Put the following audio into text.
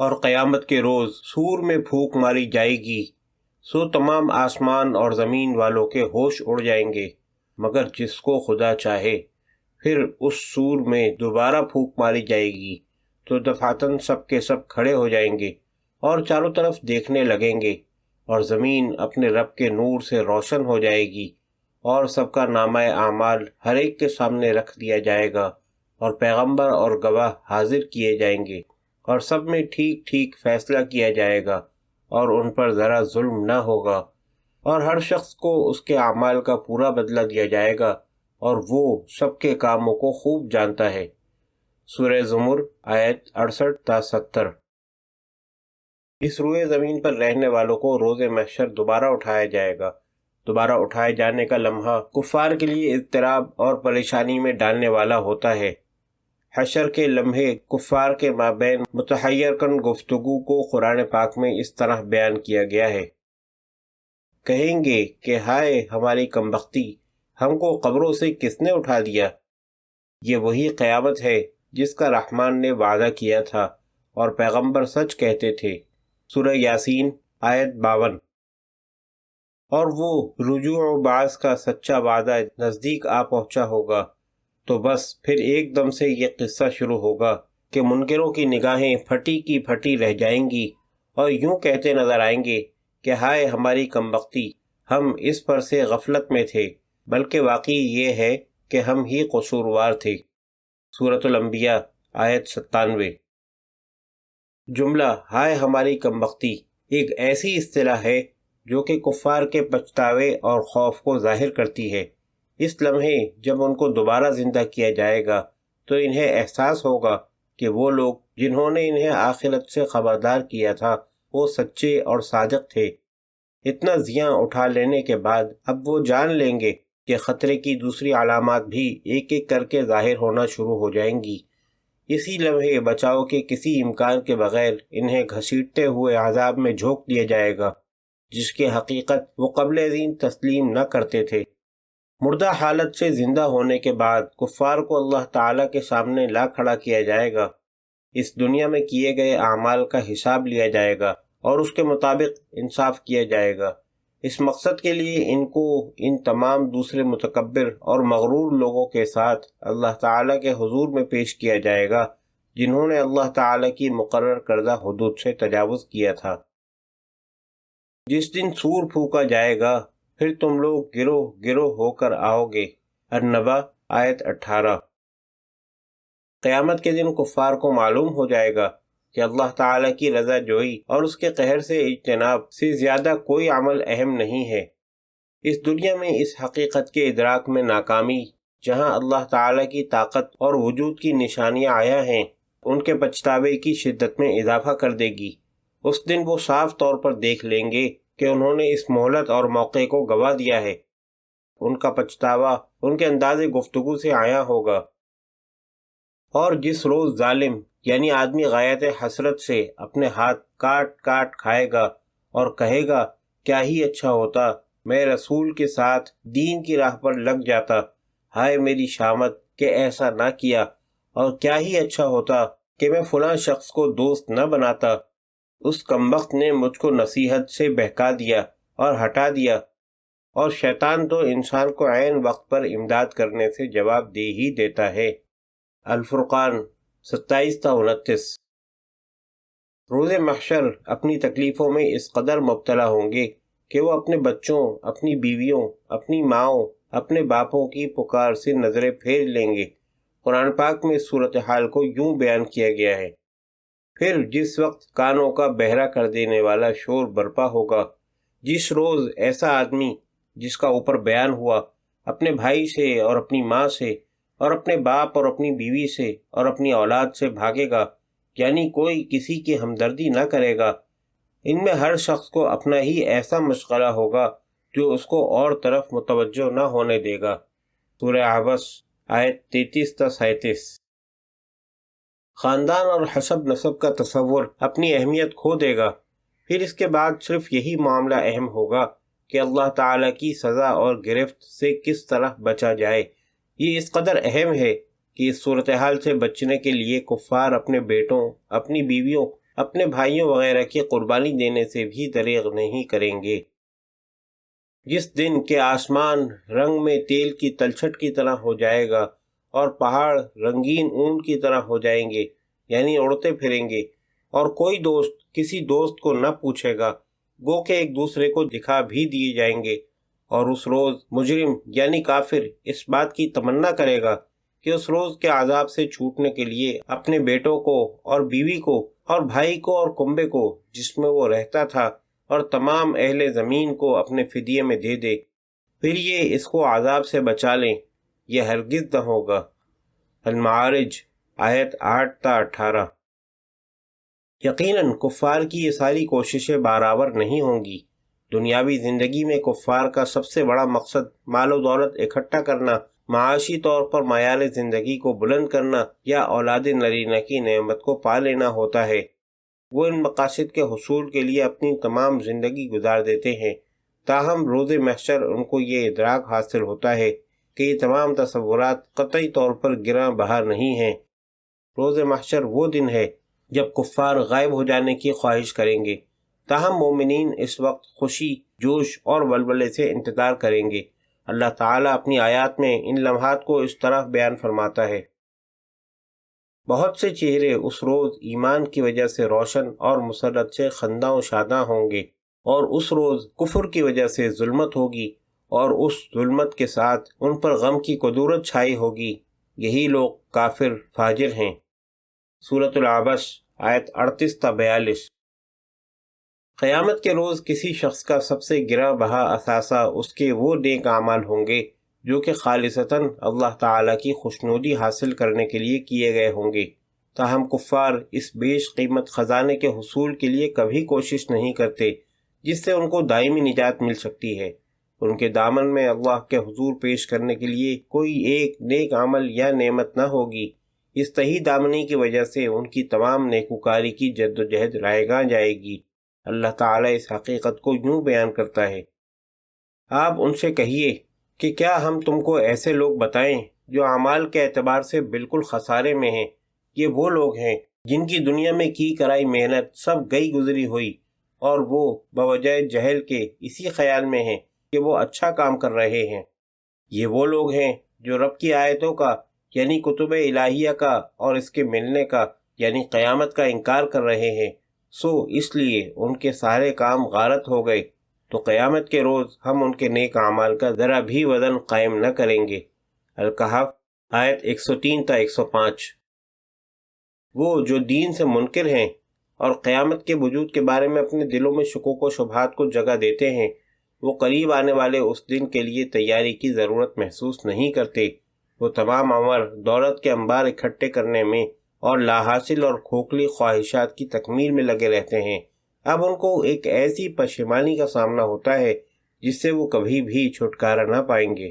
اور قیامت کے روز سور میں پھونک ماری جائے گی، سو تمام آسمان اور زمین والوں کے ہوش اڑ جائیں گے مگر جس کو خدا چاہے۔ پھر اس سور میں دوبارہ پھونک ماری جائے گی تو دفعتاً سب کے سب کھڑے ہو جائیں گے اور چاروں طرف دیکھنے لگیں گے، اور زمین اپنے رب کے نور سے روشن ہو جائے گی، اور سب کا نامہ اعمال ہر ایک کے سامنے رکھ دیا جائے گا، اور پیغمبر اور گواہ حاضر کیے جائیں گے، اور سب میں ٹھیک ٹھیک فیصلہ کیا جائے گا، اور ان پر ذرا ظلم نہ ہوگا، اور ہر شخص کو اس کے اعمال کا پورا بدلہ دیا جائے گا، اور وہ سب کے کاموں کو خوب جانتا ہے۔ سورہ زمر آیت 68 تا 70۔ اس روئے زمین پر رہنے والوں کو روز محشر دوبارہ اٹھایا جائے گا۔ دوبارہ اٹھائے جانے کا لمحہ کفار کے لیے اضطراب اور پریشانی میں ڈالنے والا ہوتا ہے۔ حشر کے لمحے کفار کے مابین متحیر کن گفتگو کو قرآن پاک میں اس طرح بیان کیا گیا ہے۔ کہیں گے کہ ہائے ہماری کمبختی، ہم کو قبروں سے کس نے اٹھا دیا؟ یہ وہی قیامت ہے جس کا رحمان نے وعدہ کیا تھا اور پیغمبر سچ کہتے تھے۔ سورہ یاسین آیت 52۔ اور وہ رجوع و بعث کا سچا وعدہ نزدیک آ پہنچا ہوگا تو بس پھر ایک دم سے یہ قصہ شروع ہوگا کہ منکروں کی نگاہیں پھٹی کی پھٹی رہ جائیں گی اور یوں کہتے نظر آئیں گے کہ ہائے ہماری کمبختی، ہم اس پر سے غفلت میں تھے، بلکہ واقعی یہ ہے کہ ہم ہی قصوروار تھے۔ سورۃ الانبیاء آیت 97۔ جملہ ہائے ہماری کمبختی ایک ایسی اصطلاح ہے جو کہ کفار کے پچھتاوے اور خوف کو ظاہر کرتی ہے۔ اس لمحے جب ان کو دوبارہ زندہ کیا جائے گا تو انہیں احساس ہوگا کہ وہ لوگ جنہوں نے انہیں آخرت سے خبردار کیا تھا وہ سچے اور صادق تھے۔ اتنا زیاں اٹھا لینے کے بعد اب وہ جان لیں گے کہ خطرے کی دوسری علامات بھی ایک ایک کر کے ظاہر ہونا شروع ہو جائیں گی۔ اسی لمحے بچاؤ کے کسی امکان کے بغیر انہیں گھسیٹتے ہوئے عذاب میں جھونک دیا جائے گا جس کی حقیقت وہ قبل ازیں تسلیم نہ کرتے تھے۔ مردہ حالت سے زندہ ہونے کے بعد کفار کو اللہ تعالیٰ کے سامنے لا کھڑا کیا جائے گا۔ اس دنیا میں کیے گئے اعمال کا حساب لیا جائے گا اور اس کے مطابق انصاف کیا جائے گا۔ اس مقصد کے لیے ان کو ان تمام دوسرے متکبر اور مغرور لوگوں کے ساتھ اللہ تعالیٰ کے حضور میں پیش کیا جائے گا جنہوں نے اللہ تعالیٰ کی مقرر کردہ حدود سے تجاوز کیا تھا۔ جس دن سور پھونکا جائے گا پھر تم لوگ گروہ گروہ ہو کر آؤ گے۔ النبا آیت 18۔ قیامت کے دن کفار کو معلوم ہو جائے گا کہ اللہ تعالیٰ کی رضا جوئی اور اس کے قہر سے اجتناب سے زیادہ کوئی عمل اہم نہیں ہے۔ اس دنیا میں اس حقیقت کے ادراک میں ناکامی جہاں اللہ تعالیٰ کی طاقت اور وجود کی نشانیاں آیا ہیں ان کے پچھتاوے کی شدت میں اضافہ کر دے گی۔ اس دن وہ صاف طور پر دیکھ لیں گے کہ انہوں نے اس مہلت اور موقع کو گنوا دیا ہے۔ ان کا پچھتاوا ان کے انداز گفتگو سے آیا ہوگا۔ اور جس روز ظالم یعنی آدمی غایت حسرت سے اپنے ہاتھ کاٹ کاٹ کھائے گا اور کہے گا کیا ہی اچھا ہوتا میں رسول کے ساتھ دین کی راہ پر لگ جاتا، ہائے میری شامت کہ ایسا نہ کیا، اور کیا ہی اچھا ہوتا کہ میں فلاں شخص کو دوست نہ بناتا، اس کمبخت نے مجھ کو نصیحت سے بہکا دیا اور ہٹا دیا۔ اور شیطان تو انسان کو عین وقت پر امداد کرنے سے جواب دے ہی دیتا ہے۔ الفرقان 27 تا 29۔ روز محشر اپنی تکلیفوں میں اس قدر مبتلا ہوں گے کہ وہ اپنے بچوں، اپنی بیویوں، اپنی ماؤں، اپنے باپوں کی پکار سے نظریں پھیر لیں گے۔ قرآن پاک میں اس صورتحال کو یوں بیان کیا گیا ہے۔ پھر جس وقت کانوں کا بہرا کر دینے والا شور برپا ہوگا، جس روز ایسا آدمی جس کا اوپر بیان ہوا اپنے بھائی سے اور اپنی ماں سے اور اپنے باپ اور اپنی بیوی سے اور اپنی اولاد سے بھاگے گا، یعنی کوئی کسی کی ہمدردی نہ کرے گا۔ ان میں ہر شخص کو اپنا ہی ایسا مشغلہ ہوگا جو اس کو اور طرف متوجہ نہ ہونے دے گا۔ سورہ عبس آیت 33 تا 37۔ خاندان اور حسب نسب کا تصور اپنی اہمیت کھو دے گا۔ پھر اس کے بعد صرف یہی معاملہ اہم ہوگا کہ اللہ تعالیٰ کی سزا اور گرفت سے کس طرح بچا جائے۔ یہ اس قدر اہم ہے کہ اس صورتحال سے بچنے کے لیے کفار اپنے بیٹوں، اپنی بیویوں، اپنے بھائیوں وغیرہ کی قربانی دینے سے بھی دریغ نہیں کریں گے۔ جس دن کہ آسمان رنگ میں تیل کی تلچھٹ کی طرح ہو جائے گا اور پہاڑ رنگین اون کی طرح ہو جائیں گے، یعنی اڑتے پھریں گے، اور کوئی دوست کسی دوست کو نہ پوچھے گا، گو کہ ایک دوسرے کو دکھا بھی دیے جائیں گے۔ اور اس روز مجرم یعنی کافر اس بات کی تمنا کرے گا کہ اس روز کے عذاب سے چھوٹنے کے لیے اپنے بیٹوں کو اور بیوی کو اور بھائی کو اور کنبے کو جس میں وہ رہتا تھا اور تمام اہل زمین کو اپنے فدیے میں دے دے، پھر یہ اس کو عذاب سے بچا لیں۔ یہ ہرگز نہ ہوگا۔ المعارج آیت 8 تا 18۔ یقیناً کفار کی یہ ساری کوششیں برابر نہیں ہوں گی۔ دنیاوی زندگی میں کفار کا سب سے بڑا مقصد مال و دولت اکٹھا کرنا، معاشی طور پر معیار زندگی کو بلند کرنا یا اولاد نرینہ کی نعمت کو پا لینا ہوتا ہے۔ وہ ان مقاصد کے حصول کے لیے اپنی تمام زندگی گزار دیتے ہیں، تاہم روز محشر ان کو یہ ادراک حاصل ہوتا ہے کہ یہ تمام تصورات قطعی طور پر گراں بہار نہیں ہیں۔ روز محشر وہ دن ہے جب کفار غائب ہو جانے کی خواہش کریں گے، تاہم مومنین اس وقت خوشی، جوش اور ولولے سے انتظار کریں گے۔ اللہ تعالیٰ اپنی آیات میں ان لمحات کو اس طرح بیان فرماتا ہے: بہت سے چہرے اس روز ایمان کی وجہ سے روشن اور مسرت سے خنداں و شاداں ہوں گے، اور اس روز کفر کی وجہ سے ظلمت ہوگی، اور اس ظلمت کے ساتھ ان پر غم کی کدورت چھائی ہوگی۔ یہی لوگ کافر فاجر ہیں۔ سورۃ العبس آیت 38 تا 42۔ قیامت کے روز کسی شخص کا سب سے گراں بہا اثاثہ اس کے وہ نیک اعمال ہوں گے جو کہ خالصتاً اللہ تعالیٰ کی خوشنودی حاصل کرنے کے لیے کیے گئے ہوں گے، تاہم کفار اس بیش قیمت خزانے کے حصول کے لیے کبھی کوشش نہیں کرتے جس سے ان کو دائمی نجات مل سکتی ہے۔ ان کے دامن میں اللہ کے حضور پیش کرنے کے لیے کوئی ایک نیک عمل یا نعمت نہ ہوگی۔ اس تہی دامنی کی وجہ سے ان کی تمام نیکوکاری کی جد و جہد رائے گاں جائے گی۔ اللہ تعالیٰ اس حقیقت کو یوں بیان کرتا ہے: آپ ان سے کہیے کہ کیا ہم تم کو ایسے لوگ بتائیں جو اعمال کے اعتبار سے بالکل خسارے میں ہیں؟ یہ وہ لوگ ہیں جن کی دنیا میں کی کرائی محنت سب گئی گزری ہوئی، اور وہ بوجہ جہل کے اسی خیال میں ہیں کہ وہ اچھا کام کر رہے ہیں۔ یہ وہ لوگ ہیں جو رب کی آیتوں کا یعنی کتب الہیہ کا اور اس کے ملنے کا یعنی قیامت کا انکار کر رہے ہیں، سو اس لیے ان کے سارے کام غارت ہو گئے، تو قیامت کے روز ہم ان کے نیک اعمال کا ذرا بھی وزن قائم نہ کریں گے۔ الکہف آیت 103 تا 105۔ وہ جو دین سے منکر ہیں اور قیامت کے وجود کے بارے میں اپنے دلوں میں شکوک و شبہات کو جگہ دیتے ہیں، وہ قریب آنے والے اس دن کے لیے تیاری کی ضرورت محسوس نہیں کرتے۔ وہ تمام عمر دولت کے انبار اکٹھے کرنے میں اور لا حاصل اور کھوکھلی خواہشات کی تکمیل میں لگے رہتے ہیں۔ اب ان کو ایک ایسی پشیمانی کا سامنا ہوتا ہے جس سے وہ کبھی بھی چھٹکارا نہ پائیں گے۔